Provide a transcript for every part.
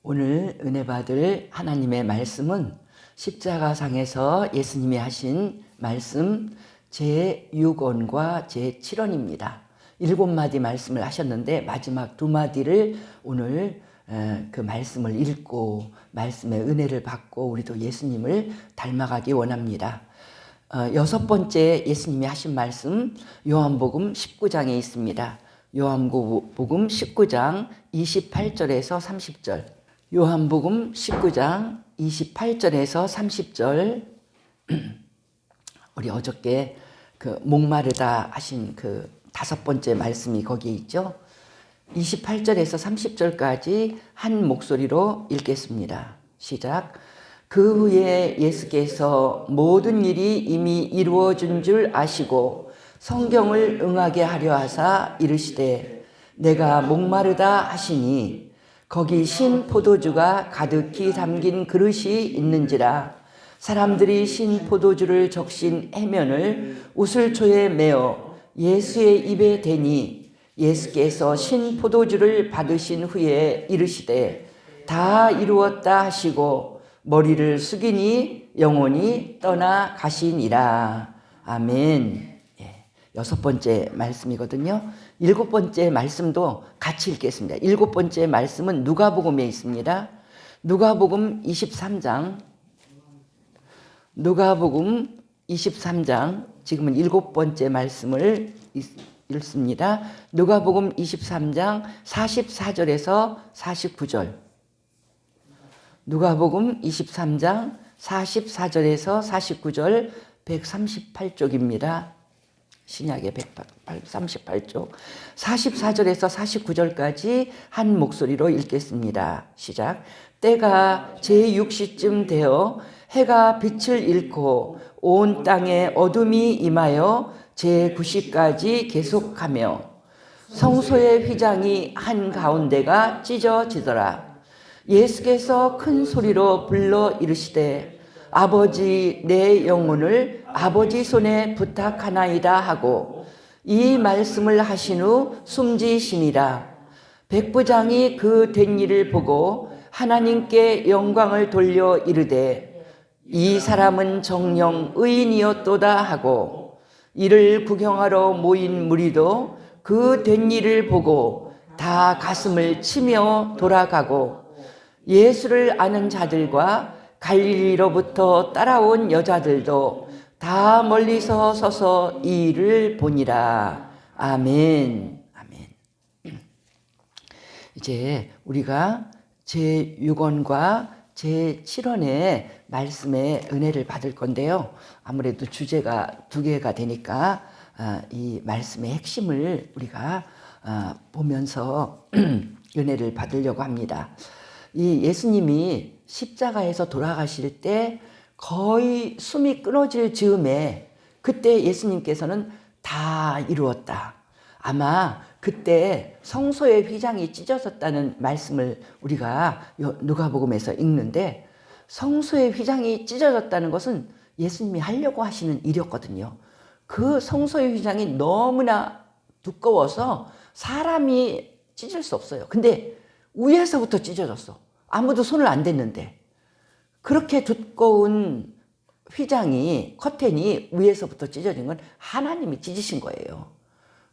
오늘 은혜 받을 하나님의 말씀은 십자가상에서 예수님이 하신 말씀 제6원과 제7원입니다. 7마디 말씀을 하셨는데 마지막 2마디를 오늘 그 말씀을 읽고 말씀의 은혜를 받고 우리도 예수님을 닮아가기 원합니다. 6번째 예수님이 하신 말씀 요한복음 19장에 있습니다. 요한복음 19장 28절에서 30절. 요한복음 19장 28절에서 30절. 우리 어저께 그 목마르다 하신 그 5번째 말씀이 거기에 있죠. 28절에서 30절까지 한 목소리로 읽겠습니다. 시작. 그 후에 예수께서 모든 일이 이미 이루어진 줄 아시고 성경을 응하게 하려 하사 이르시되 내가 목마르다 하시니 거기 신 포도주가 가득히 담긴 그릇이 있는지라 사람들이 신 포도주를 적신 해면을 우슬초에 메어 예수의 입에 대니 예수께서 신 포도주를 받으신 후에 이르시되 다 이루었다 하시고 머리를 숙이니 영혼이 떠나 가시니라. 아멘. 6번째 말씀이거든요. 7번째 말씀도 같이 읽겠습니다. 7번째 말씀은 누가복음에 있습니다. 누가복음 23장. 누가복음 23장. 지금은 7번째 말씀을 읽습니다. 누가복음 23장 44절에서 49절. 누가복음 23장 44절에서 49절 138쪽입니다. 신약의 138쪽 44절에서 49절까지 한 목소리로 읽겠습니다. 시작. 때가 제6시쯤 되어 해가 빛을 잃고 온 땅에 어둠이 임하여 제9시까지 계속하며 성소의 휘장이 한가운데가 찢어지더라. 예수께서 큰 소리로 불러 이르시되 아버지 내 영혼을 아버지 손에 부탁하나이다 하고 이 말씀을 하신 후 숨지시니라. 백부장이 그 된 일을 보고 하나님께 영광을 돌려 이르되 이 사람은 정녕 의인이었도다 하고 이를 구경하러 모인 무리도 그 된 일을 보고 다 가슴을 치며 돌아가고 예수를 아는 자들과 갈릴리로부터 따라온 여자들도 다 멀리서 서서 이 일을 보니라. 아멘. 아멘. 이제 우리가 제6원과 제7원의 말씀의 은혜를 받을 건데요. 아무래도 주제가 2개가 되니까 이 말씀의 핵심을 우리가 보면서 은혜를 받으려고 합니다. 이 예수님이 십자가에서 돌아가실 때 거의 숨이 끊어질 즈음에 그때 예수님께서는 다 이루었다. 아마 그때 성소의 휘장이 찢어졌다는 말씀을 우리가 누가복음에서 읽는데 성소의 휘장이 찢어졌다는 것은 예수님이 하려고 하시는 일이었거든요. 그 성소의 휘장이 너무나 두꺼워서 사람이 찢을 수 없어요. 근데 위에서부터 찢어졌어. 아무도 손을 안 댔는데 그렇게 두꺼운 휘장이 커튼이 위에서부터 찢어진 건 하나님이 찢으신 거예요.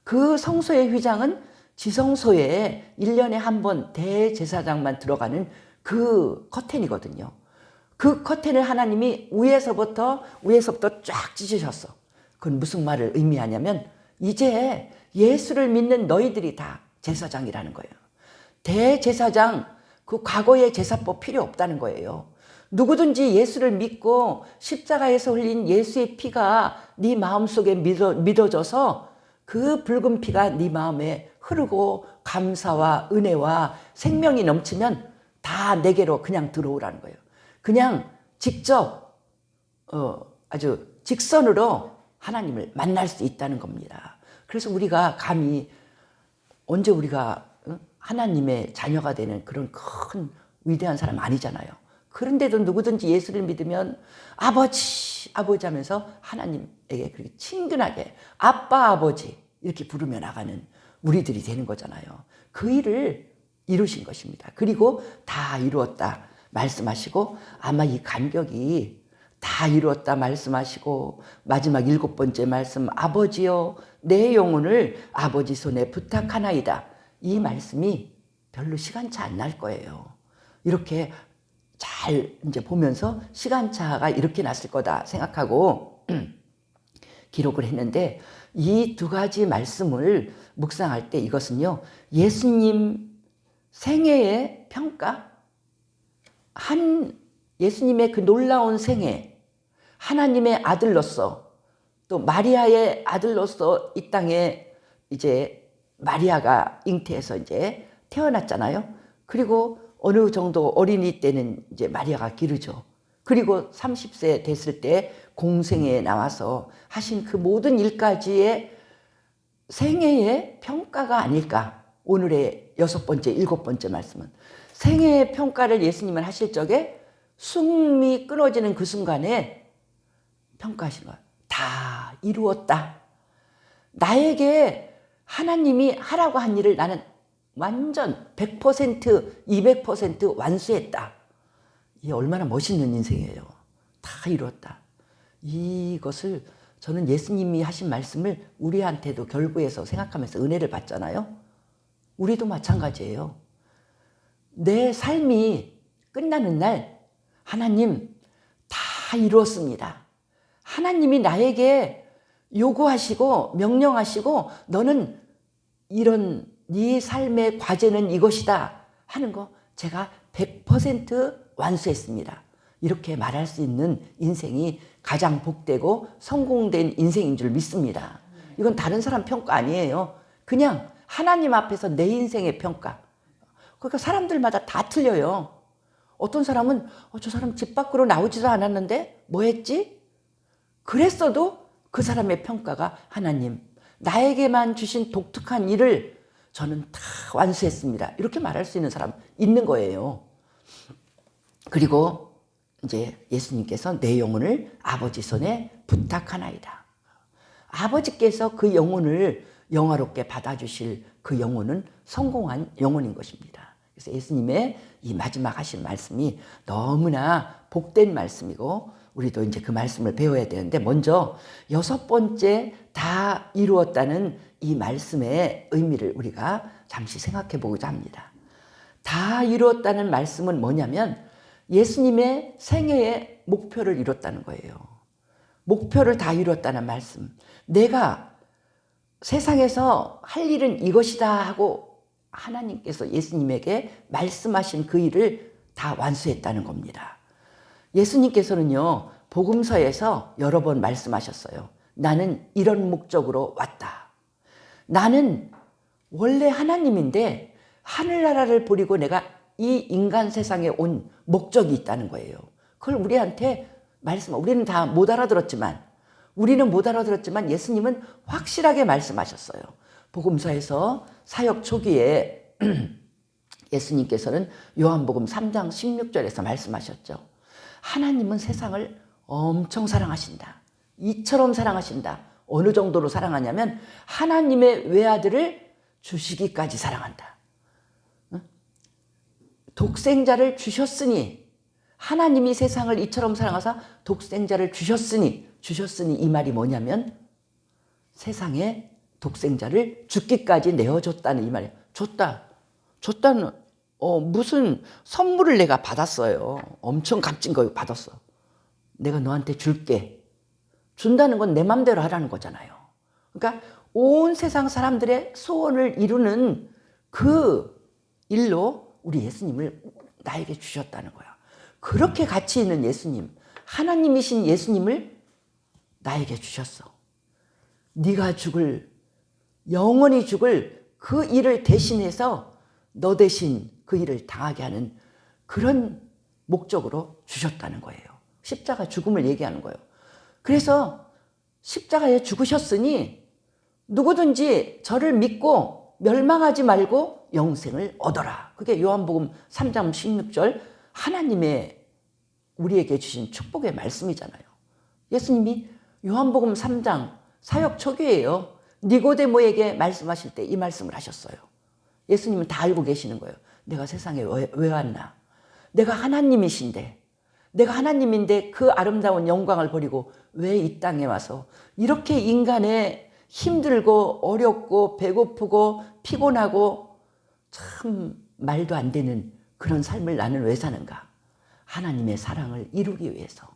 그 성소의 휘장은 지성소에 1년에 한 번 대제사장만 들어가는 그 커튼이거든요. 그 커튼을 하나님이 위에서부터 쫙 찢으셨어. 그건 무슨 말을 의미하냐면 이제 예수를 믿는 너희들이 다 제사장이라는 거예요. 대제사장, 그 과거의 제사법 필요 없다는 거예요. 누구든지 예수를 믿고 십자가에서 흘린 예수의 피가 네 마음속에 믿어져서 그 붉은 피가 네 마음에 흐르고 감사와 은혜와 생명이 넘치면 다 내게로 그냥 들어오라는 거예요. 그냥 직접 아주 직선으로 하나님을 만날 수 있다는 겁니다. 그래서 우리가 감히 언제 우리가 하나님의 자녀가 되는 그런 큰 위대한 사람 아니잖아요. 그런데도 누구든지 예수를 믿으면 아버지 하면서 하나님에게 그렇게 친근하게 아빠 아버지 이렇게 부르며 나가는 우리들이 되는 거잖아요. 그 일을 이루신 것입니다. 그리고 다 이루었다 말씀하시고 아마 이 간격이 다 이루었다 말씀하시고 마지막 7번째 말씀 아버지여 내 영혼을 아버지 손에 부탁하나이다. 이 말씀이 별로 시간차 안 날 거예요. 이렇게 잘 이제 보면서 시간차가 이렇게 났을 거다 생각하고 기록을 했는데 이 두 가지 말씀을 묵상할 때 이것은요. 예수님 생애의 평가, 예수님의 그 놀라운 생애, 하나님의 아들로서 또 마리아의 아들로서 이 땅에 이제 마리아가 잉태해서 이제 태어났잖아요. 그리고 어느 정도 어린이 때는 이제 마리아가 기르죠. 그리고 30세 됐을 때 공생애에 나와서 하신 그 모든 일까지의 생애의 평가가 아닐까. 오늘의 6번째, 7번째 말씀은 생애의 평가를 예수님은 하실 적에 숨이 끊어지는 그 순간에 평가하시는 거예요. 다 이루었다. 나에게 하나님이 하라고 한 일을 나는 완전 100%, 200% 완수했다. 이게 얼마나 멋있는 인생이에요. 다 이루었다. 이것을 저는 예수님이 하신 말씀을 우리한테도 결부해서 생각하면서 은혜를 받잖아요. 우리도 마찬가지예요. 내 삶이 끝나는 날 하나님 다 이루었습니다. 하나님이 나에게 요구하시고 명령하시고 너는 이런 네 삶의 과제는 이것이다 하는 거 제가 100% 완수했습니다. 이렇게 말할 수 있는 인생이 가장 복되고 성공된 인생인 줄 믿습니다. 이건 다른 사람 평가 아니에요. 그냥 하나님 앞에서 내 인생의 평가. 그러니까 사람들마다 다 틀려요. 어떤 사람은 저 사람 집 밖으로 나오지도 않았는데 뭐 했지? 그랬어도 그 사람의 평가가 하나님 나에게만 주신 독특한 일을 저는 다 완수했습니다. 이렇게 말할 수 있는 사람 있는 거예요. 그리고 이제 예수님께서 내 영혼을 아버지 손에 부탁하나이다. 아버지께서 그 영혼을 영화롭게 받아주실 그 영혼은 성공한 영혼인 것입니다. 그래서 예수님의 이 마지막 하신 말씀이 너무나 복된 말씀이고 우리도 이제 그 말씀을 배워야 되는데 먼저 6번째 다 이루었다는 이 말씀의 의미를 우리가 잠시 생각해 보고자 합니다. 다 이루었다는 말씀은 뭐냐면 예수님의 생애의 목표를 이뤘다는 거예요. 목표를 다 이뤘다는 말씀. 내가 세상에서 할 일은 이것이다 하고 하나님께서 예수님에게 말씀하신 그 일을 다 완수했다는 겁니다. 예수님께서는요, 복음서에서 여러 번 말씀하셨어요. 나는 이런 목적으로 왔다. 나는 원래 하나님인데 하늘나라를 버리고 내가 이 인간 세상에 온 목적이 있다는 거예요. 그걸 우리한테 우리는 다 못 알아들었지만 예수님은 확실하게 말씀하셨어요. 복음서에서 사역 초기에 예수님께서는 요한복음 3장 16절에서 말씀하셨죠. 하나님은 세상을 엄청 사랑하신다. 이처럼 사랑하신다. 어느 정도로 사랑하냐면 하나님의 외아들을 주시기까지 사랑한다. 독생자를 주셨으니 하나님이 세상을 이처럼 사랑하사 독생자를 주셨으니 이 말이 뭐냐면 세상에 독생자를 죽기까지 내어줬다는 이 말이에요. 줬다는 무슨 선물을 내가 받았어요. 엄청 값진 거 받았어. 내가 너한테 줄게. 준다는 건 내 맘대로 하라는 거잖아요. 그러니까 온 세상 사람들의 소원을 이루는 그 일로 우리 예수님을 나에게 주셨다는 거야. 그렇게 가치 있는 예수님, 하나님이신 예수님을 나에게 주셨어. 네가 영원히 죽을 그 일을 대신해서 너 대신 그 일을 당하게 하는 그런 목적으로 주셨다는 거예요. 십자가 죽음을 얘기하는 거예요. 그래서 십자가에 죽으셨으니 누구든지 저를 믿고 멸망하지 말고 영생을 얻어라. 그게 요한복음 3장 16절 하나님의 우리에게 주신 축복의 말씀이잖아요. 예수님이 요한복음 3장 사역 초기예요. 니고데모에게 말씀하실 때 이 말씀을 하셨어요. 예수님은 다 알고 계시는 거예요. 내가 세상에 왜 왔나? 내가 하나님이신데, 내가 하나님인데 그 아름다운 영광을 버리고 왜 이 땅에 와서 이렇게 인간의 힘들고 어렵고 배고프고 피곤하고 참 말도 안 되는 그런 삶을 나는 왜 사는가? 하나님의 사랑을 이루기 위해서,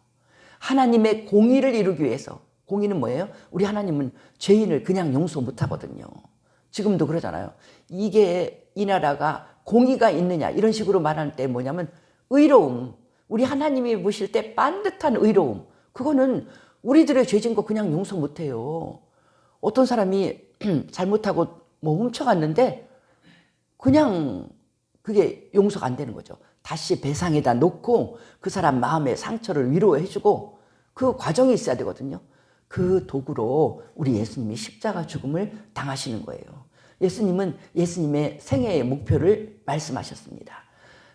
하나님의 공의를 이루기 위해서. 공의는 뭐예요? 우리 하나님은 죄인을 그냥 용서 못하거든요. 지금도 그러잖아요. 이게 이 나라가 공의가 있느냐 이런 식으로 말할 때 뭐냐면 의로움, 우리 하나님이 보실 때 반듯한 의로움, 그거는 우리들의 죄진 거 그냥 용서 못해요. 어떤 사람이 잘못하고 뭐 훔쳐갔는데 그냥 그게 용서가 안 되는 거죠. 다시 배상에다 놓고 그 사람 마음의 상처를 위로해주고 그 과정이 있어야 되거든요. 그 도구로 우리 예수님이 십자가 죽음을 당하시는 거예요. 예수님은 예수님의 생애의 목표를 말씀하셨습니다.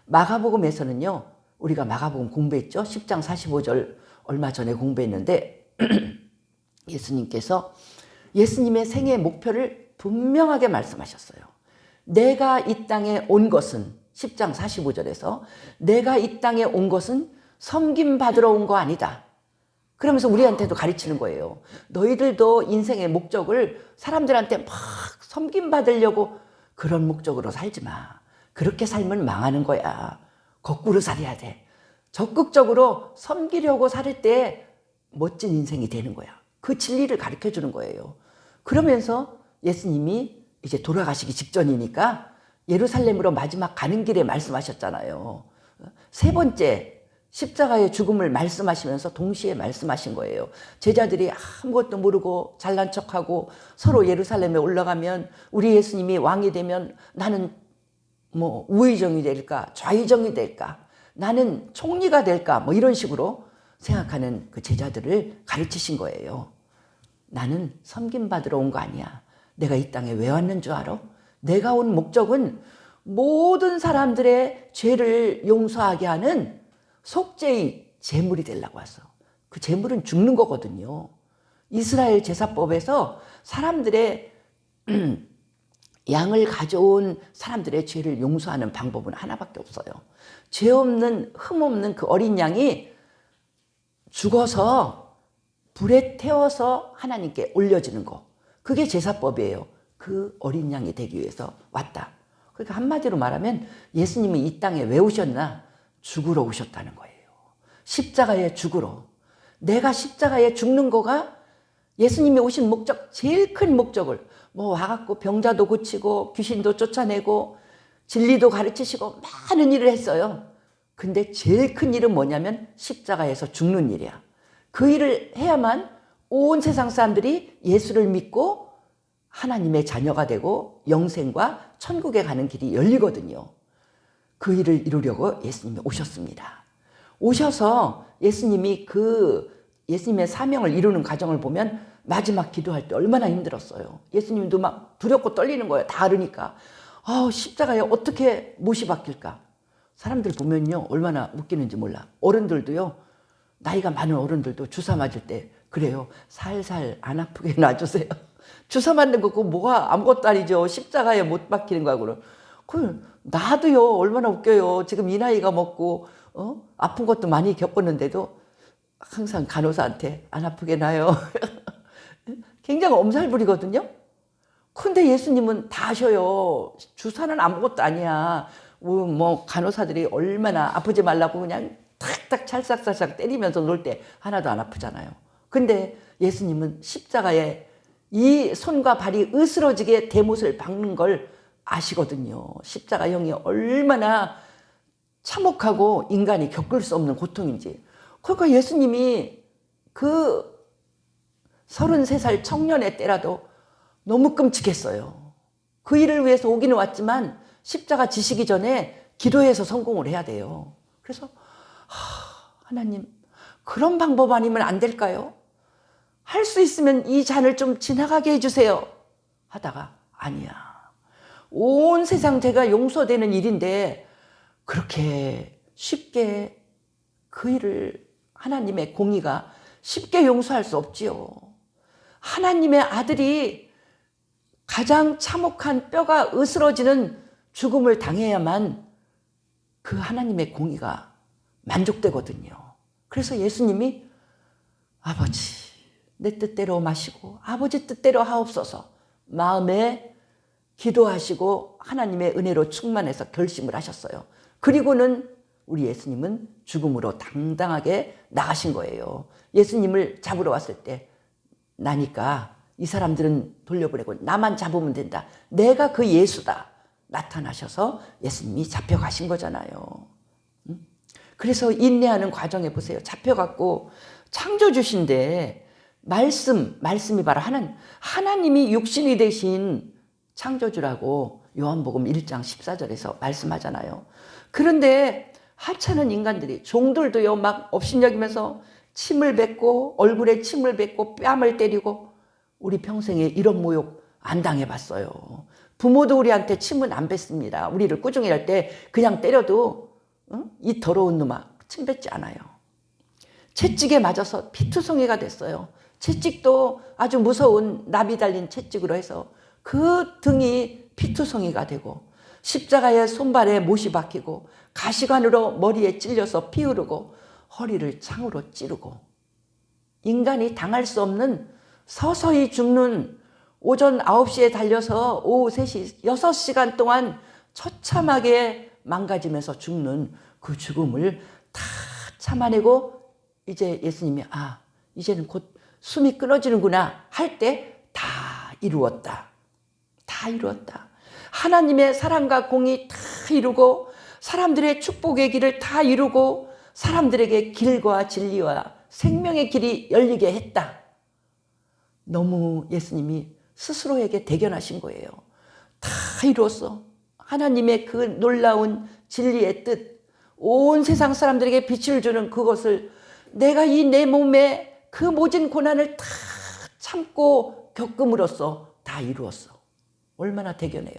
마가복음에서는요, 우리가 마가복음 공부했죠. 10장 45절 얼마 전에 공부했는데 예수님께서 예수님의 생애의 목표를 분명하게 말씀하셨어요. 내가 이 땅에 온 것은, 10장 45절에서 내가 이 땅에 온 것은 섬김 받으러 온 거 아니다. 그러면서 우리한테도 가르치는 거예요. 너희들도 인생의 목적을 사람들한테 막 섬김 받으려고 그런 목적으로 살지 마. 그렇게 살면 망하는 거야. 거꾸로 살아야 돼. 적극적으로 섬기려고 살 때 멋진 인생이 되는 거야. 그 진리를 가르쳐 주는 거예요. 그러면서 예수님이 이제 돌아가시기 직전이니까 예루살렘으로 마지막 가는 길에 말씀하셨잖아요. 세 번째 십자가의 죽음을 말씀하시면서 동시에 말씀하신 거예요. 제자들이 아무것도 모르고 잘난 척하고 서로 예루살렘에 올라가면 우리 예수님이 왕이 되면 나는 뭐 우의정이 될까 좌의정이 될까 나는 총리가 될까 뭐 이런 식으로 생각하는 그 제자들을 가르치신 거예요. 나는 섬김받으러 온 거 아니야. 내가 이 땅에 왜 왔는 줄 알아? 내가 온 목적은 모든 사람들의 죄를 용서하게 하는 속죄의 제물이 되려고 왔어. 그 제물은 죽는 거거든요. 이스라엘 제사법에서 사람들의 양을 가져온 사람들의 죄를 용서하는 방법은 하나밖에 없어요. 죄 없는 흠 없는 그 어린 양이 죽어서 불에 태워서 하나님께 올려지는 거. 그게 제사법이에요. 그 어린 양이 되기 위해서 왔다. 그러니까 한마디로 말하면 예수님은 이 땅에 왜 오셨나? 죽으러 오셨다는 거예요. 십자가에 죽으러. 내가 십자가에 죽는 거가 예수님이 오신 목적, 제일 큰 목적을 뭐 와갖고 병자도 고치고 귀신도 쫓아내고 진리도 가르치시고 많은 일을 했어요. 근데 제일 큰 일은 뭐냐면 십자가에서 죽는 일이야. 그 일을 해야만 온 세상 사람들이 예수를 믿고 하나님의 자녀가 되고 영생과 천국에 가는 길이 열리거든요. 그 일을 이루려고 예수님이 오셨습니다. 오셔서 예수님이 예수님의 사명을 이루는 과정을 보면 마지막 기도할 때 얼마나 힘들었어요. 예수님도 막 두렵고 떨리는 거예요. 다 알으니까. 십자가에 어떻게 못이 박힐까? 사람들 보면요. 얼마나 웃기는지 몰라. 어른들도요. 나이가 많은 어른들도 주사 맞을 때 그래요. 살살 안 아프게 놔주세요. 주사 맞는 거 그거 뭐가 아무것도 아니죠. 십자가에 못 박히는 거하고는. 나도요. 얼마나 웃겨요. 지금 이 나이가 먹고 아픈 것도 많이 겪었는데도 항상 간호사한테 안 아프게 놔요. 굉장히 엄살 부리거든요. 근데 예수님은 다 하셔요. 주사는 아무것도 아니야. 뭐 간호사들이 얼마나 아프지 말라고 그냥 탁탁 찰싹찰싹 때리면서 놀 때 하나도 안 아프잖아요. 근데 예수님은 십자가에 이 손과 발이 으스러지게 대못을 박는 걸 아시거든요. 십자가형이 얼마나 참혹하고 인간이 겪을 수 없는 고통인지. 그러니까 예수님이 그 33살 청년의 때라도 너무 끔찍했어요. 그 일을 위해서 오기는 왔지만 십자가 지시기 전에 기도해서 성공을 해야 돼요. 그래서 하나님 그런 방법 아니면 안 될까요? 할 수 있으면 이 잔을 좀 지나가게 해주세요. 하다가 아니야. 온 세상 죄가 용서되는 일인데 그렇게 쉽게 그 일을 하나님의 공의가 쉽게 용서할 수 없지요. 하나님의 아들이 가장 참혹한 뼈가 으스러지는 죽음을 당해야만 그 하나님의 공의가 만족되거든요. 그래서 예수님이 아버지 내 뜻대로 마시고 아버지 뜻대로 하옵소서 마음에 기도하시고 하나님의 은혜로 충만해서 결심을 하셨어요. 그리고는 우리 예수님은 죽음으로 당당하게 나가신 거예요. 예수님을 잡으러 왔을 때 나니까 이 사람들은 돌려보내고 나만 잡으면 된다. 내가 그 예수다. 나타나셔서 예수님이 잡혀가신 거잖아요. 그래서 인내하는 과정에 보세요. 잡혀갖고 창조주신데 말씀이 바로 하나님이 육신이 되신 창조주라고 요한복음 1장 14절에서 말씀하잖아요. 그런데 하찮은 인간들이 종들도요 막 업신여기면서 침을 뱉고 얼굴에 침을 뱉고 뺨을 때리고 우리 평생에 이런 모욕 안 당해봤어요. 부모도 우리한테 침은 안 뱉습니다. 우리를 꾸중해 할 때 그냥 때려도 이 더러운 놈아 침 뱉지 않아요. 채찍에 맞아서 피투성이가 됐어요. 채찍도 아주 무서운 나비 달린 채찍으로 해서 그 등이 피투성이가 되고 십자가에 손발에 못이 박히고 가시관으로 머리에 찔려서 피 흐르고 허리를 창으로 찌르고 인간이 당할 수 없는 서서히 죽는 오전 9시에 달려서 오후 3시 6시간 동안 처참하게 망가지면서 죽는 그 죽음을 다 참아내고 이제 예수님이 이제는 곧 숨이 끊어지는구나 할 때 다 이루었다. 다 이루었다. 하나님의 사랑과 공의 다 이루고 사람들의 축복의 길을 다 이루고 사람들에게 길과 진리와 생명의 길이 열리게 했다. 너무 예수님이 스스로에게 대견하신 거예요. 다 이루었어. 하나님의 그 놀라운 진리의 뜻, 온 세상 사람들에게 빛을 주는 그것을 내가 이 내 몸에 그 모진 고난을 다 참고 겪음으로써 다 이루었어. 얼마나 대견해요.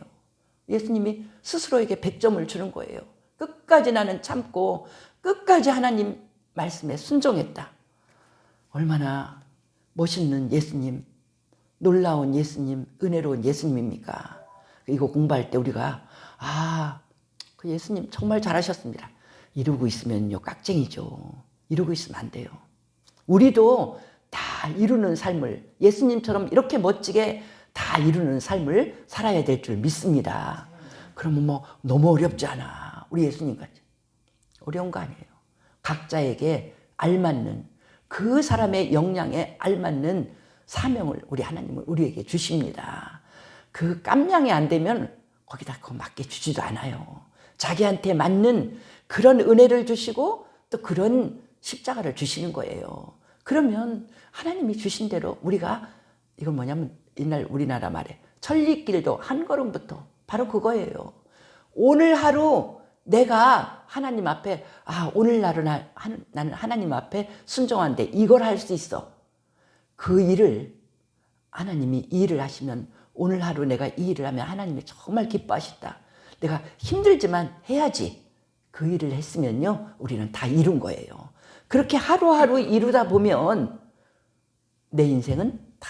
예수님이 스스로에게 100점을 주는 거예요. 끝까지 나는 참고 끝까지 하나님 말씀에 순종했다. 얼마나 멋있는 예수님, 놀라운 예수님, 은혜로운 예수님입니까? 이거 공부할 때 우리가 그 예수님 정말 잘하셨습니다. 이러고 있으면요 깍쟁이죠. 이러고 있으면 안 돼요. 우리도 다 이루는 삶을 예수님처럼 이렇게 멋지게 다 이루는 삶을 살아야 될 줄 믿습니다. 그러면 뭐 너무 어렵지 않아. 우리 예수님같이. 어려운 거 아니에요. 각자에게 알맞는 그 사람의 역량에 알맞는 사명을 우리 하나님은 우리에게 주십니다. 그 깜냥이 안 되면 거기다 그거 맞게 주지도 않아요. 자기한테 맞는 그런 은혜를 주시고 또 그런 십자가를 주시는 거예요. 그러면 하나님이 주신 대로 우리가 이건 뭐냐면 옛날 우리나라 말에 천리길도 한 걸음부터 바로 그거예요. 오늘 하루 내가 하나님 앞에 오늘 나는 하나님 앞에 순종한데 이걸 할 수 있어. 그 일을 하나님이 이 일을 하시면 오늘 하루 내가 이 일을 하면 하나님이 정말 기뻐하시다. 내가 힘들지만 해야지. 그 일을 했으면요 우리는 다 이룬 거예요. 그렇게 하루하루 이루다 보면 내 인생은 다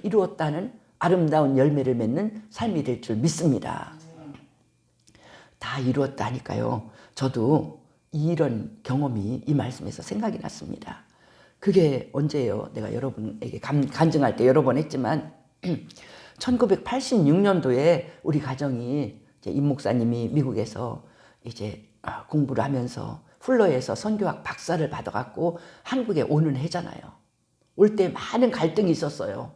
이루었다는 아름다운 열매를 맺는 삶이 될 줄 믿습니다. 다 이루었다니까요. 저도 이런 경험이 이 말씀에서 생각이 났습니다. 그게 언제예요? 내가 여러분에게 간증할 때 여러 번 했지만 1986년도에 우리 가정이 이제 임 목사님이 미국에서 이제 공부를 하면서 플러에서 선교학 박사를 받아갖고 한국에 오는 해잖아요. 올 때 많은 갈등이 있었어요.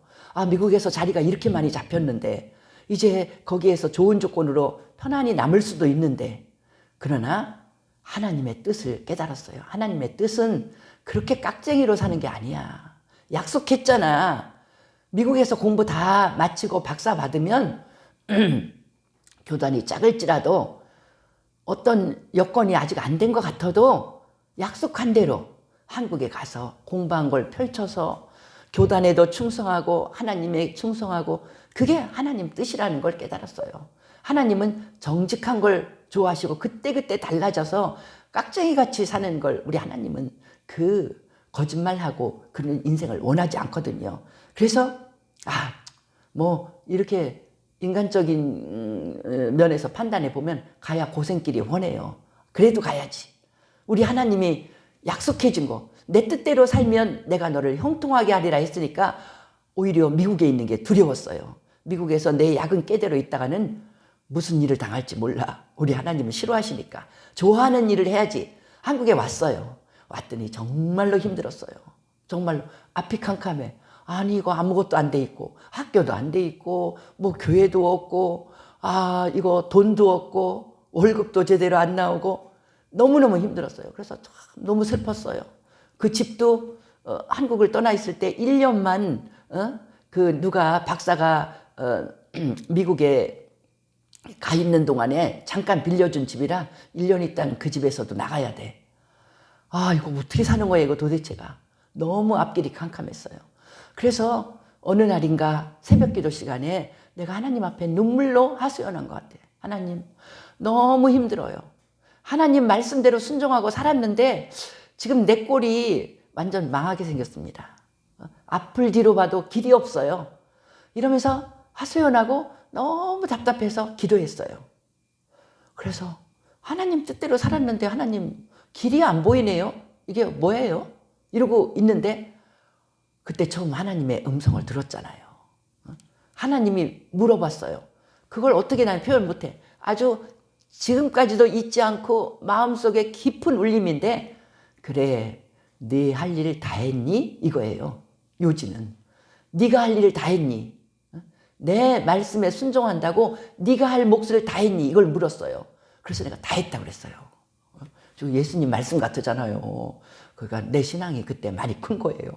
미국에서 자리가 이렇게 많이 잡혔는데 이제 거기에서 좋은 조건으로 편안히 남을 수도 있는데 그러나 하나님의 뜻을 깨달았어요. 하나님의 뜻은 그렇게 깍쟁이로 사는 게 아니야. 약속했잖아. 미국에서 공부 다 마치고 박사 받으면 교단이 작을지라도 어떤 여건이 아직 안 된 것 같아도 약속한 대로 한국에 가서 공부한 걸 펼쳐서 교단에도 충성하고 하나님에 충성하고 그게 하나님 뜻이라는 걸 깨달았어요. 하나님은 정직한 걸 좋아하시고 그때그때 달라져서 깍쟁이같이 사는 걸 우리 하나님은 그 거짓말하고 그런 인생을 원하지 않거든요. 그래서 뭐 이렇게 인간적인 면에서 판단해 보면 가야 고생길이 훤해요. 그래도 가야지. 우리 하나님이 약속해 준 거. 내 뜻대로 살면 내가 너를 형통하게 하리라 했으니까 오히려 미국에 있는 게 두려웠어요. 미국에서 내 야근 깨대로 있다가는 무슨 일을 당할지 몰라. 우리 하나님은 싫어하시니까. 좋아하는 일을 해야지. 한국에 왔어요. 왔더니 정말로 힘들었어요. 정말로 앞이 캄캄해. 아니 이거 아무것도 안 돼 있고 학교도 안 돼 있고 뭐 교회도 없고 이거 돈도 없고 월급도 제대로 안 나오고 너무너무 힘들었어요. 그래서 참 너무 슬펐어요. 그 집도 한국을 떠나 있을 때 1년만 그 누가 박사가 미국에 가 있는 동안에 잠깐 빌려준 집이라 1년 있다는 그 집에서도 나가야 돼. 이거 어떻게 사는 거야 이거 도대체가. 너무 앞길이 캄캄했어요. 그래서 어느 날인가 새벽기도 시간에 내가 하나님 앞에 눈물로 하소연한 것 같아요. 하나님 너무 힘들어요. 하나님 말씀대로 순종하고 살았는데 지금 내 꼴이 완전 망하게 생겼습니다. 앞을 뒤로 봐도 길이 없어요. 이러면서 하소연하고 너무 답답해서 기도했어요. 그래서 하나님 뜻대로 살았는데 하나님 길이 안 보이네요. 이게 뭐예요? 이러고 있는데 그때 처음 하나님의 음성을 들었잖아요. 하나님이 물어봤어요. 그걸 어떻게 나는 표현 못해. 아주 지금까지도 잊지 않고 마음속에 깊은 울림인데 그래 네 할 일 다 했니? 이거예요. 요지는. 네가 할 일을 다 했니? 내 말씀에 순종한다고 네가 할 몫을 다 했니? 이걸 물었어요. 그래서 내가 다 했다고 그랬어요. 예수님 말씀 같잖아요. 그러니까 내 신앙이 그때 많이 큰 거예요.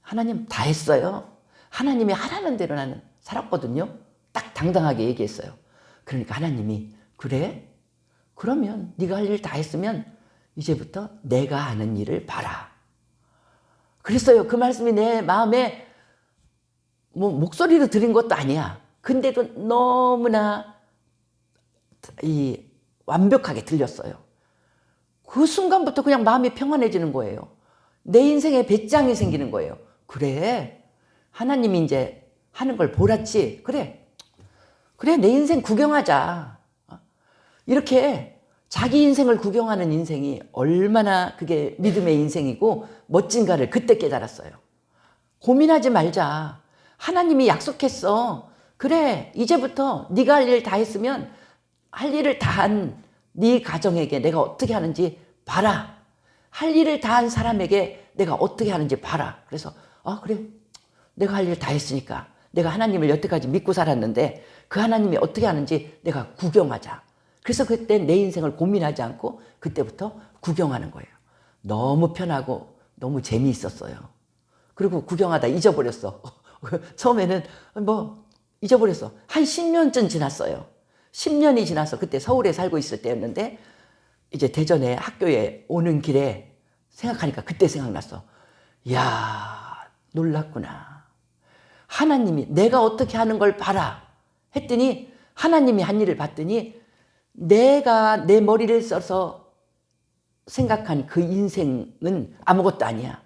하나님 다 했어요. 하나님이 하라는 대로 나는 살았거든요. 딱 당당하게 얘기했어요. 그러니까 하나님이 그래? 그러면 네가 할 일 다 했으면 이제부터 내가 하는 일을 봐라. 그랬어요. 그 말씀이 내 마음에 뭐 목소리로 들은 것도 아니야. 근데도 너무나 완벽하게 들렸어요. 그 순간부터 그냥 마음이 평안해지는 거예요. 내 인생에 배짱이 생기는 거예요. 그래, 하나님이 이제 하는 걸 보랐지. 그래 내 인생 구경하자. 이렇게 자기 인생을 구경하는 인생이 얼마나 그게 믿음의 인생이고 멋진가를 그때 깨달았어요. 고민하지 말자. 하나님이 약속했어. 그래, 이제부터 네가 할 일 다 했으면 할 일을 다 한 네 가정에게 내가 어떻게 하는지 봐라. 할 일을 다 한 사람에게 내가 어떻게 하는지 봐라. 그래서 그래, 내가 할 일 다 했으니까 내가 하나님을 여태까지 믿고 살았는데 그 하나님이 어떻게 하는지 내가 구경하자. 그래서 그때 내 인생을 고민하지 않고 그때부터 구경하는 거예요. 너무 편하고 너무 재미있었어요. 그리고 구경하다 잊어버렸어. 처음에는 뭐 잊어버렸어. 한 10년쯤 지났어요. 10년이 지나서 그때 서울에 살고 있을 때였는데 이제 대전에 학교에 오는 길에 생각하니까 그때 생각났어. 이야, 놀랐구나. 하나님이 내가 어떻게 하는 걸 봐라 했더니 하나님이 한 일을 봤더니 내가 내 머리를 써서 생각한 그 인생은 아무것도 아니야.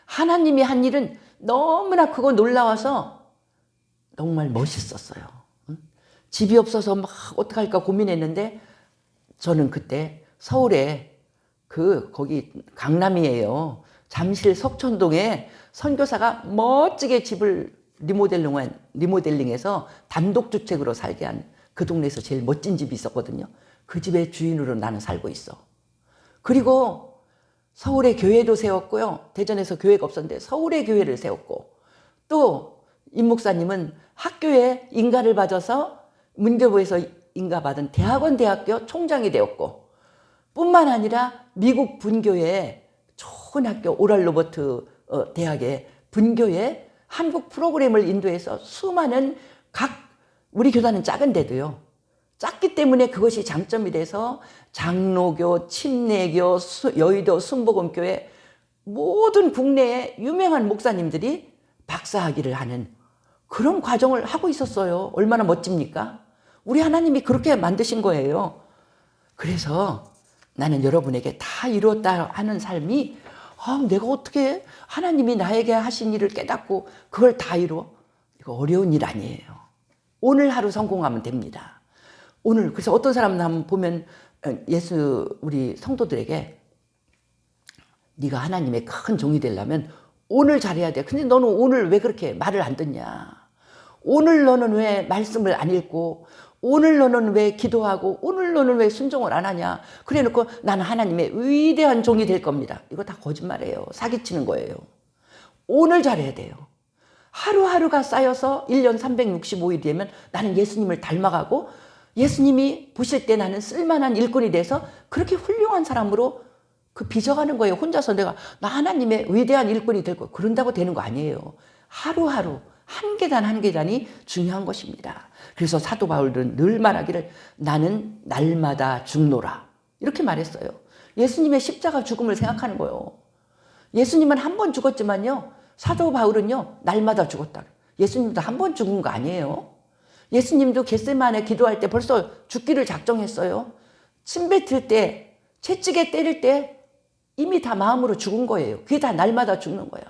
하나님이 한 일은 너무나 크고 놀라워서 정말 멋있었어요. 집이 없어서 막 어떡할까 고민했는데 저는 그때 서울에 거기 강남이에요. 잠실 석촌동에 선교사가 멋지게 집을 리모델링해서 단독주택으로 살게 한 그 동네에서 제일 멋진 집이 있었거든요. 그 집의 주인으로 나는 살고 있어. 그리고 서울에 교회도 세웠고요. 대전에서 교회가 없었는데 서울에 교회를 세웠고 또 임 목사님은 학교에 인가를 받아서 문교부에서 인가받은 대학교 총장이 되었고 뿐만 아니라 미국 분교회 좋은 학교 오랄 로버트 대학의 분교회 한국 프로그램을 인도해서 수많은 우리 교단은 작은데도요. 작기 때문에 그것이 장점이 돼서 장로교, 침례교, 여의도 순복음교회 모든 국내의 유명한 목사님들이 박사학위를 하는 그런 과정을 하고 있었어요. 얼마나 멋집니까? 우리 하나님이 그렇게 만드신 거예요. 그래서 나는 여러분에게 다 이루었다 하는 삶이 내가 어떻게 하나님이 나에게 하신 일을 깨닫고 그걸 다 이루어? 이거 어려운 일 아니에요. 오늘 하루 성공하면 됩니다. 오늘 그래서 어떤 사람은 보면 우리 성도들에게 네가 하나님의 큰 종이 되려면 오늘 잘해야 돼. 근데 너는 오늘 왜 그렇게 말을 안 듣냐? 오늘 너는 왜 말씀을 안 읽고, 오늘 너는 왜 기도하고, 오늘 너는 왜 순종을 안 하냐? 그래 놓고 나는 하나님의 위대한 종이 될 겁니다. 이거 다 거짓말이에요. 사기치는 거예요. 오늘 잘해야 돼요. 하루하루가 쌓여서 1년 365일이 되면 나는 예수님을 닮아가고, 예수님이 보실 때 나는 쓸만한 일꾼이 돼서 그렇게 훌륭한 사람으로 빚어가는 거예요. 혼자서 나 하나님의 위대한 일꾼이 될 거예요. 그런다고 되는 거 아니에요. 하루하루 한 계단 한 계단이 중요한 것입니다. 그래서 사도 바울은 늘 말하기를 나는 날마다 죽노라 이렇게 말했어요. 예수님의 십자가 죽음을 생각하는 거예요. 예수님은 한 번 죽었지만요, 사도 바울은요 날마다 죽었다. 예수님도 한 번 죽은 거 아니에요. 예수님도 겟세마네 기도할 때 벌써 죽기를 작정했어요. 침 뱉을 때, 채찍에 때릴 때 이미 다 마음으로 죽은 거예요. 그게 다 날마다 죽는 거야.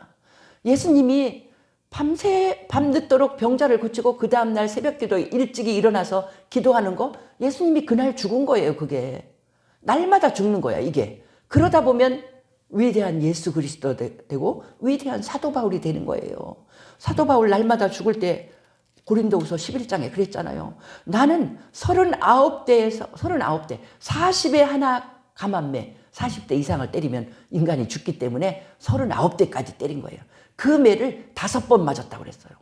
예수님이 밤늦도록 병자를 고치고 그 다음날 새벽기도에 일찍이 일어나서 기도하는 거, 예수님이 그날 죽은 거예요. 그게 날마다 죽는 거야. 이게 그러다 보면 위대한 예수 그리스도 되고 위대한 사도 바울이 되는 거예요. 사도 바울 날마다 죽을 때 고린도후서 11장에 그랬잖아요. 나는 39대 40에 하나 감한매 40대 이상을 때리면 인간이 죽기 때문에 39대까지 때린 거예요. 그 매를 5번 맞았다고 그랬어요.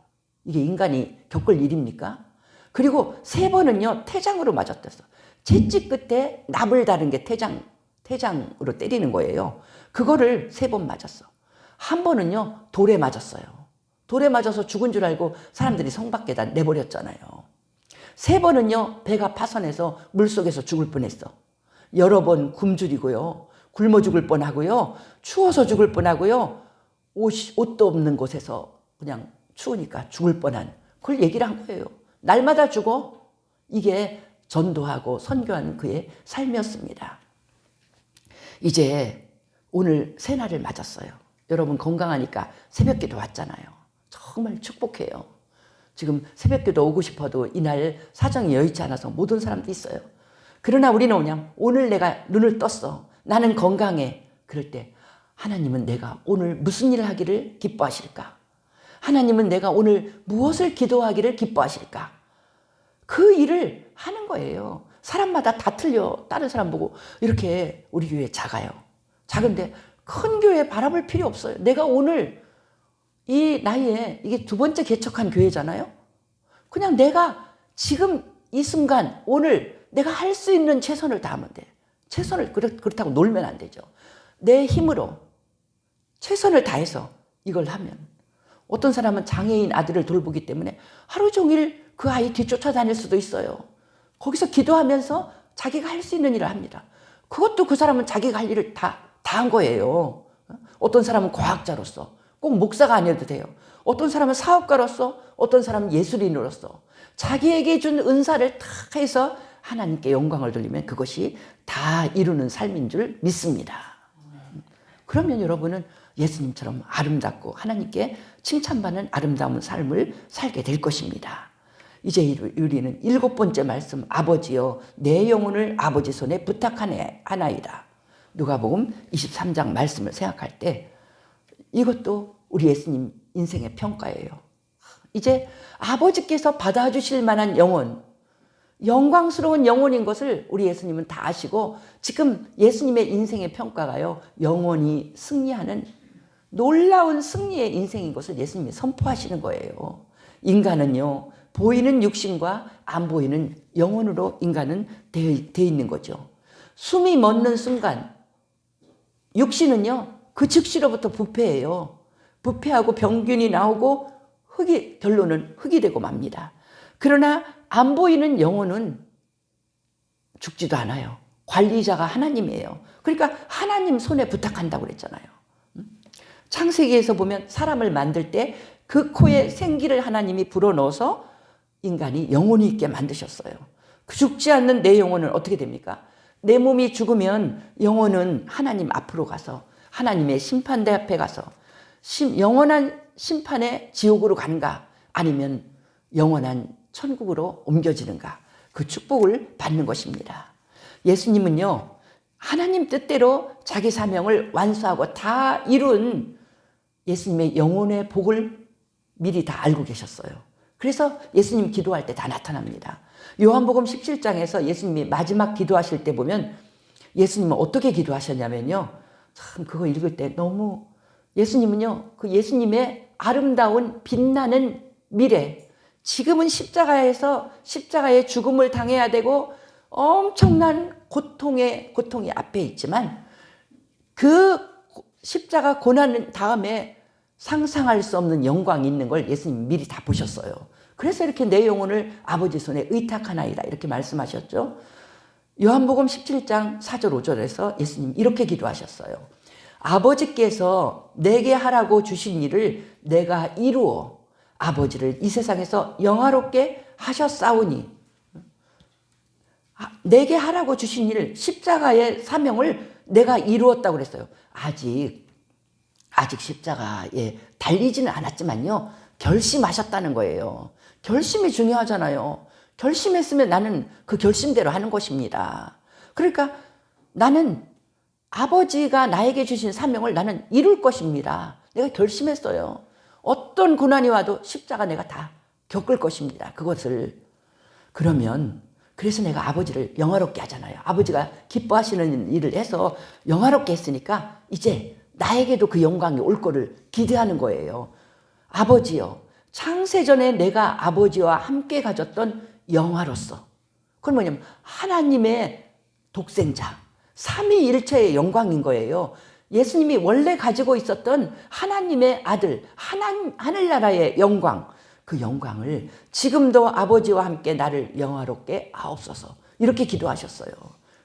이게 인간이 겪을 일입니까? 그리고 3번은요 태장으로 맞았댔어. 채찍 끝에 납을 다른 게 태장으로 때리는 거예요. 그거를 3번 맞았어. 한 번은요 돌에 맞았어요. 돌에 맞아서 죽은 줄 알고 사람들이 성 밖에다 내버렸잖아요. 3번은요 배가 파손해서 물속에서 죽을 뻔했어. 여러 번 굶주리고요, 굶어 죽을 뻔하고요, 추워서 죽을 뻔하고요, 옷도 없는 곳에서 그냥 추우니까 죽을 뻔한, 그걸 얘기를 한 거예요. 날마다 죽어. 이게 전도하고 선교하는 그의 삶이었습니다. 이제 오늘 새날을 맞았어요. 여러분 건강하니까 새벽기도 왔잖아요. 정말 축복해요. 지금 새벽기도 오고 싶어도 이날 사정이 여의치 않아서 못 온 사람도 있어요. 그러나 우리는 그냥 오늘 내가 눈을 떴어. 나는 건강해. 그럴 때 하나님은 내가 오늘 무슨 일을 하기를 기뻐하실까? 하나님은 내가 오늘 무엇을 기도하기를 기뻐하실까? 그 일을 하는 거예요. 사람마다 다 틀려. 다른 사람 보고 이렇게 우리 교회 작아요. 작은데 큰 교회 바라볼 필요 없어요. 내가 오늘 이 나이에 이게 2번째 개척한 교회잖아요. 그냥 내가 지금 이 순간 오늘 내가 할 수 있는 최선을 다하면 돼. 그렇다고 놀면 안 되죠. 내 힘으로 최선을 다해서 이걸 하면, 어떤 사람은 장애인 아들을 돌보기 때문에 하루 종일 그 아이 뒤쫓아다닐 수도 있어요. 거기서 기도하면서 자기가 할 수 있는 일을 합니다. 그것도 그 사람은 자기가 할 일을 다 한 거예요. 어떤 사람은 과학자로서, 꼭 목사가 아니어도 돼요. 어떤 사람은 사업가로서, 어떤 사람은 예술인으로서 자기에게 준 은사를 다 해서 하나님께 영광을 돌리면 그것이 다 이루는 삶인 줄 믿습니다. 그러면 여러분은 예수님처럼 아름답고 하나님께 칭찬받는 아름다운 삶을 살게 될 것입니다. 이제 우리는 7번째 말씀, 아버지여 내 영혼을 아버지 손에 부탁하나이다. 누가복음 23장 말씀을 생각할 때 이것도 우리 예수님 인생의 평가예요. 이제 아버지께서 받아주실 만한 영혼, 영광스러운 영혼인 것을 우리 예수님은 다 아시고, 지금 예수님의 인생의 평가가요, 영원히 승리하는 놀라운 승리의 인생인 것을 예수님이 선포하시는 거예요. 인간은요, 보이는 육신과 안 보이는 영혼으로 인간은 되어 있는 거죠. 숨이 멎는 순간 육신은요 그 즉시로부터 부패해요. 부패하고 병균이 나오고 결론은 흙이 되고 맙니다. 그러나 안 보이는 영혼은 죽지도 않아요. 관리자가 하나님이에요. 그러니까 하나님 손에 부탁한다고 그랬잖아요. 창세기에서 보면 사람을 만들 때 그 코에 생기를 하나님이 불어넣어서 인간이 영혼이 있게 만드셨어요. 그 죽지 않는 내 영혼은 어떻게 됩니까? 내 몸이 죽으면 영혼은 하나님 앞으로 가서 하나님의 심판대 앞에 가서 영원한 심판의 지옥으로 가는가, 아니면 영원한 천국으로 옮겨지는가, 그 축복을 받는 것입니다. 예수님은요, 하나님 뜻대로 자기 사명을 완수하고 다 이룬 예수님의 영혼의 복을 미리 다 알고 계셨어요. 그래서 예수님 기도할 때 다 나타납니다. 요한복음 17장에서 예수님이 마지막 기도하실 때 보면 예수님은 어떻게 기도하셨냐면요. 참 그거 읽을 때 너무 예수님은요, 그 예수님의 아름다운 빛나는 미래, 지금은 십자가에서 십자가의 죽음을 당해야 되고 엄청난 고통이 앞에 있지만 그 십자가 고난 다음에 상상할 수 없는 영광이 있는 걸 예수님 미리 다 보셨어요. 그래서 이렇게 내 영혼을 아버지 손에 의탁하나이다 이렇게 말씀하셨죠. 요한복음 17장 4절 5절에서 예수님 이렇게 기도하셨어요. 아버지께서 내게 하라고 주신 일을 내가 이루어 아버지를 이 세상에서 영화롭게 하셨사오니, 내게 하라고 주신 일, 십자가의 사명을 내가 이루었다고 그랬어요. 아직 십자가에 달리지는 않았지만요, 결심하셨다는 거예요. 결심이 중요하잖아요. 결심했으면 나는 그 결심대로 하는 것입니다. 그러니까 나는 아버지가 나에게 주신 사명을 나는 이룰 것입니다. 내가 결심했어요. 어떤 고난이 와도 십자가 내가 다 겪을 것입니다. 그것을. 그러면 그래서 내가 아버지를 영화롭게 하잖아요. 아버지가 기뻐하시는 일을 해서 영화롭게 했으니까 이제 나에게도 그 영광이 올 거를 기대하는 거예요. 아버지요, 창세전에 내가 아버지와 함께 가졌던 영화로서, 그건 뭐냐면 하나님의 독생자, 삼위일체의 영광인 거예요. 예수님이 원래 가지고 있었던 하나님의 아들, 하늘나라의 영광, 그 영광을 지금도 아버지와 함께 나를 영화롭게 하옵소서 이렇게 기도하셨어요.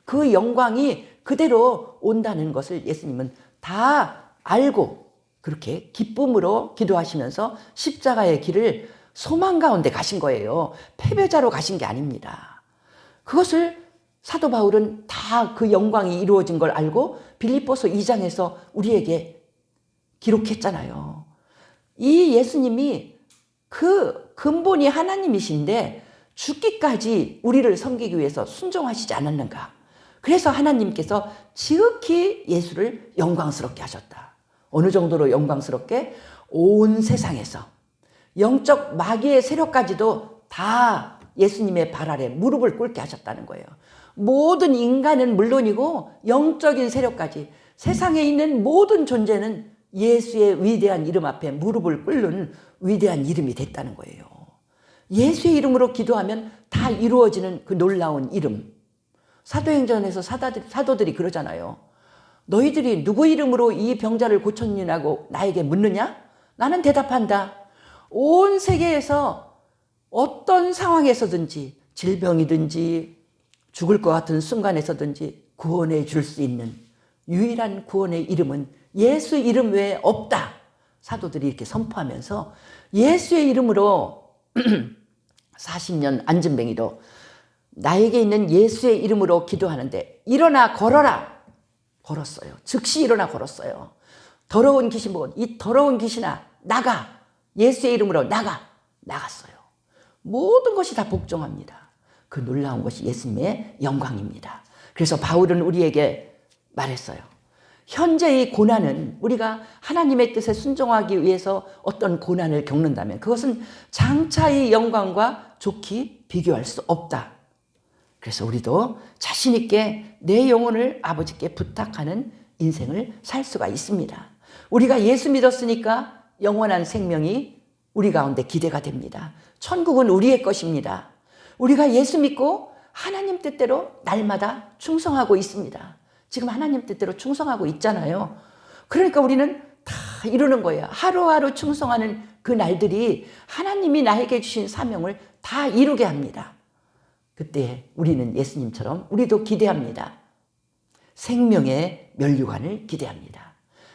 그 영광이 그대로 온다는 것을 예수님은 다 알고 그렇게 기쁨으로 기도하시면서 십자가의 길을 소망 가운데 가신 거예요. 패배자로 가신 게 아닙니다. 그것을 사도 바울은 다 그 영광이 이루어진 걸 알고 빌립보서 2장에서 우리에게 기록했잖아요. 이 예수님이 그 근본이 하나님이신데 죽기까지 우리를 섬기기 위해서 순종하시지 않았는가. 그래서 하나님께서 지극히 예수를 영광스럽게 하셨다. 어느 정도로 영광스럽게? 온 세상에서 영적 마귀의 세력까지도 다 예수님의 발 아래 무릎을 꿇게 하셨다는 거예요. 모든 인간은 물론이고 영적인 세력까지 세상에 있는 모든 존재는 예수의 위대한 이름 앞에 무릎을 꿇는 위대한 이름이 됐다는 거예요. 예수의 이름으로 기도하면 다 이루어지는 그 놀라운 이름. 사도행전에서 사도들이 그러잖아요. 너희들이 누구 이름으로 이 병자를 고쳤느냐고 나에게 묻느냐? 나는 대답한다. 온 세계에서 어떤 상황에서든지 질병이든지 죽을 것 같은 순간에서든지 구원해 줄 수 있는 유일한 구원의 이름은 예수 이름 외에 없다. 사도들이 이렇게 선포하면서 예수의 이름으로 40년 안진뱅이도 나에게 있는 예수의 이름으로 기도하는데 일어나 걸어라. 걸었어요. 즉시 일어나 걸었어요. 더러운 귀신 보고 이 더러운 귀신아 나가. 예수의 이름으로 나갔어요. 모든 것이 다 복종합니다. 그 놀라운 것이 예수님의 영광입니다. 그래서 바울은 우리에게 말했어요. 현재의 고난은 우리가 하나님의 뜻에 순종하기 위해서 어떤 고난을 겪는다면 그것은 장차의 영광과 좋게 비교할 수 없다. 그래서 우리도 자신 있게 내 영혼을 아버지께 부탁하는 인생을 살 수가 있습니다. 우리가 예수 믿었으니까 영원한 생명이 우리 가운데 기대가 됩니다. 천국은 우리의 것입니다. 우리가 예수 믿고 하나님 뜻대로 날마다 충성하고 있습니다. 지금 하나님 뜻대로 충성하고 있잖아요. 그러니까 우리는 다 이루는 거예요. 하루하루 충성하는 그 날들이 하나님이 나에게 주신 사명을 다 이루게 합니다. 그때 우리는 예수님처럼 우리도 기대합니다. 생명의 면류관을 기대합니다.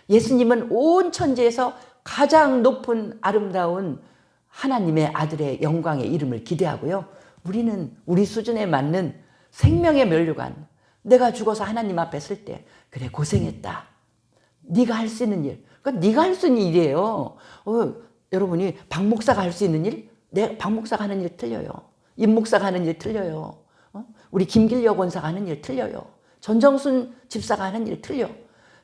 예수님은 온 천지에서 가장 높은 아름다운 하나님의 아들의 영광의 이름을 기대하고요. 우리는 우리 수준에 맞는 생명의 면류관, 내가 죽어서 하나님 앞에 설 때 그래 고생했다. 네가 할 수 있는 일, 그러니까 네가 할 수 있는 일이에요. 여러분이 박 목사가 할 수 있는 일? 박 목사가 하는 일 틀려요. 임 목사가 하는 일 틀려요. 우리 김길려 권사가 하는 일 틀려요. 전정순 집사가 하는 일 틀려.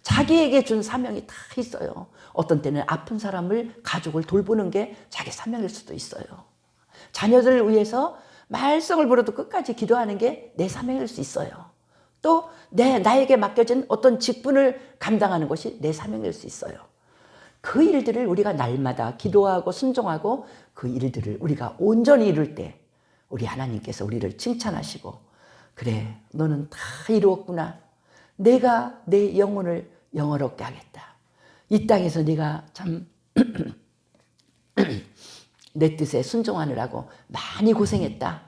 자기에게 준 사명이 다 있어요. 어떤 때는 아픈 사람을, 가족을 돌보는 게 자기 사명일 수도 있어요. 자녀들을 위해서 말썽을 부려도 끝까지 기도하는 게 내 사명일 수 있어요. 또 나에게 맡겨진 어떤 직분을 감당하는 것이 내 사명일 수 있어요. 그 일들을 우리가 날마다 기도하고 순종하고 그 일들을 우리가 온전히 이룰 때 우리 하나님께서 우리를 칭찬하시고, 그래, 너는 다 이루었구나. 내가 내 영혼을 영화롭게 하겠다. 이 땅에서 네가 참 내 뜻에 순종하느라고 많이 고생했다.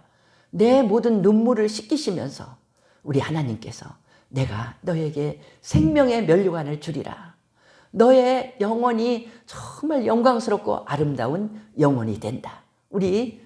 내 모든 눈물을 씻기시면서 우리 하나님께서 내가 너에게 생명의 면류관을 주리라. 너의 영혼이 정말 영광스럽고 아름다운 영혼이 된다. 우리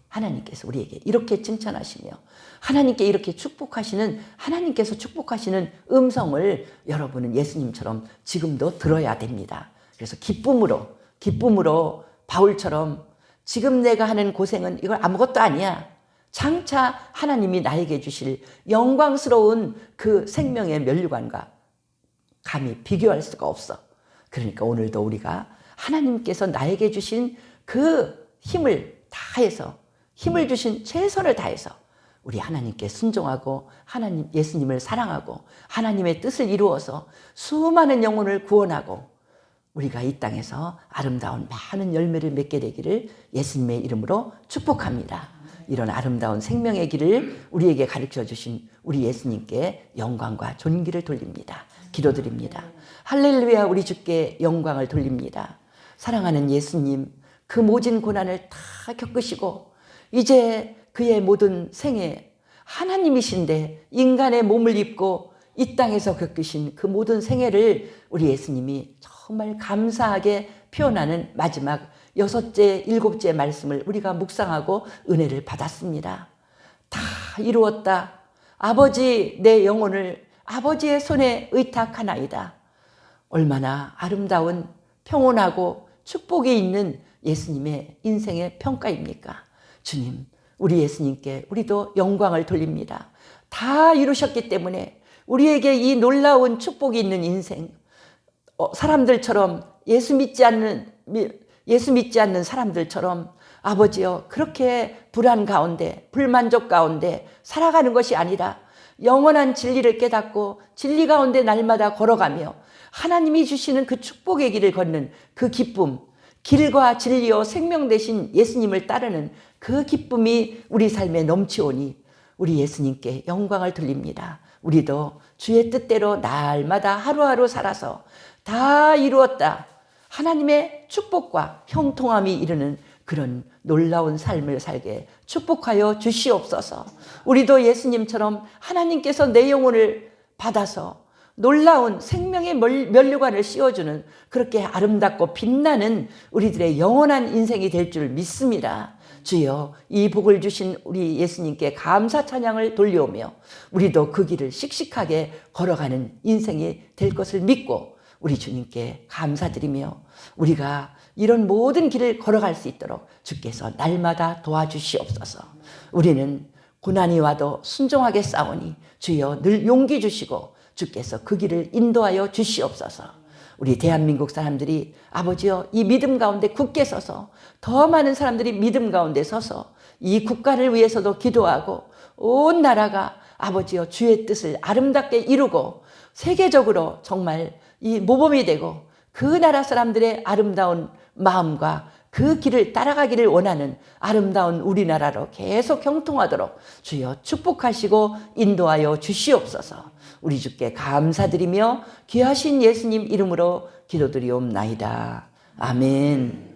하나님께서 우리에게 이렇게 칭찬하시며 하나님께 이렇게 축복하시는, 하나님께서 축복하시는 음성을 여러분은 예수님처럼 지금도 들어야 됩니다. 그래서 기쁨으로 바울처럼 지금 내가 하는 고생은 이걸 아무것도 아니야. 장차 하나님이 나에게 주실 영광스러운 그 생명의 면류관과 감히 비교할 수가 없어. 그러니까 오늘도 우리가 하나님께서 나에게 주신 그 힘을 다해서, 힘을 주신 최선을 다해서 우리 하나님께 순종하고 하나님 예수님을 사랑하고 하나님의 뜻을 이루어서 수많은 영혼을 구원하고 우리가 이 땅에서 아름다운 많은 열매를 맺게 되기를 예수님의 이름으로 축복합니다. 이런 아름다운 생명의 길을 우리에게 가르쳐 주신 우리 예수님께 영광과 존귀를 돌립니다. 기도드립니다. 할렐루야. 우리 주께 영광을 돌립니다. 사랑하는 예수님, 그 모진 고난을 다 겪으시고 이제 그의 모든 생애 하나님이신데 인간의 몸을 입고 이 땅에서 겪으신 그 모든 생애를 우리 예수님이 정말 감사하게 표현하는 마지막 6째, 7째 말씀을 우리가 묵상하고 은혜를 받았습니다. 다 이루었다. 아버지, 내 영혼을 아버지의 손에 의탁하나이다. 얼마나 아름다운 평온하고 축복이 있는 예수님의 인생의 평가입니까? 주님, 우리 예수님께 우리도 영광을 돌립니다. 다 이루셨기 때문에 우리에게 이 놀라운 축복이 있는 인생, 사람들처럼 예수 믿지 않는 사람들처럼 아버지여 그렇게 불안 가운데 불만족 가운데 살아가는 것이 아니라 영원한 진리를 깨닫고 진리 가운데 날마다 걸어가며 하나님이 주시는 그 축복의 길을 걷는 그 기쁨, 길과 진리요 생명 되신 예수님을 따르는 그 기쁨이 우리 삶에 넘치오니 우리 예수님께 영광을 돌립니다. 우리도 주의 뜻대로 날마다 하루하루 살아서 다 이루었다. 하나님의 축복과 형통함이 이르는 그런 놀라운 삶을 살게 축복하여 주시옵소서. 우리도 예수님처럼 하나님께서 내 영혼을 받아서 놀라운 생명의 면류관을 씌워주는 그렇게 아름답고 빛나는 우리들의 영원한 인생이 될 줄 믿습니다. 주여, 이 복을 주신 우리 예수님께 감사 찬양을 돌려오며 우리도 그 길을 씩씩하게 걸어가는 인생이 될 것을 믿고 우리 주님께 감사드리며 우리가 이런 모든 길을 걸어갈 수 있도록 주께서 날마다 도와주시옵소서. 우리는 고난이 와도 순종하게 싸우니 주여 늘 용기 주시고 주께서 그 길을 인도하여 주시옵소서. 우리 대한민국 사람들이 아버지여 이 믿음 가운데 굳게 서서 더 많은 사람들이 믿음 가운데 서서 이 국가를 위해서도 기도하고 온 나라가 아버지여 주의 뜻을 아름답게 이루고 세계적으로 정말 이 모범이 되고 그 나라 사람들의 아름다운 마음과 그 길을 따라가기를 원하는 아름다운 우리나라로 계속 형통하도록 주여 축복하시고 인도하여 주시옵소서. 우리 주께 감사드리며 귀하신 예수님 이름으로 기도드리옵나이다. 아멘.